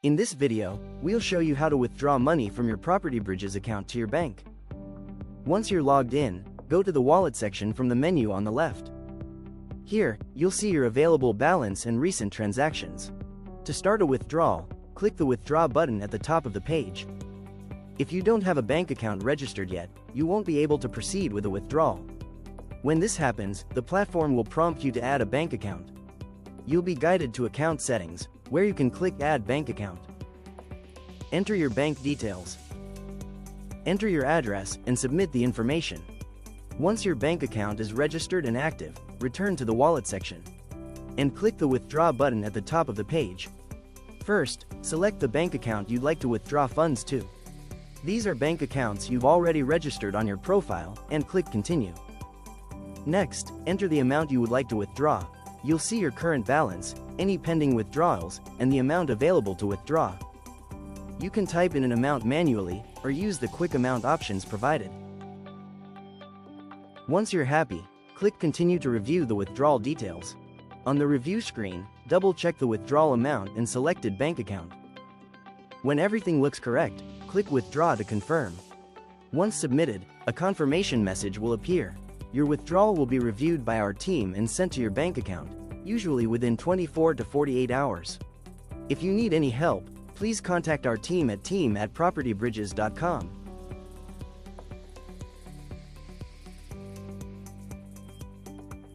In this video, we'll show you how to withdraw money from your Property Bridges account to your bank. Once you're logged in, go to the Wallet section from the menu on the left. Here, you'll see your available balance and recent transactions. To start a withdrawal, click the Withdraw button at the top of the page. If you don't have a bank account registered yet, you won't be able to proceed with a withdrawal. When this happens, the platform will prompt you to add a bank account. You'll be guided to Account Settings, where you can click Add Bank Account. Enter your bank details. Enter your address and submit the information. Once your bank account is registered and active, return to the Wallet section and click the Withdraw button at the top of the page. First, select the bank account you'd like to withdraw funds to. These are bank accounts you've already registered on your profile, and click Continue. Next, enter the amount you would like to withdraw. You'll see your current balance, any pending withdrawals, and the amount available to withdraw. You can type in an amount manually, or use the quick amount options provided. Once you're happy, click Continue to review the withdrawal details. On the review screen, double-check the withdrawal amount and selected bank account. When everything looks correct, click Withdraw to confirm. Once submitted, a confirmation message will appear. Your withdrawal will be reviewed by our team and sent to your bank account, usually within 24 to 48 hours. If you need any help, please contact our team at team@propertybridges.com.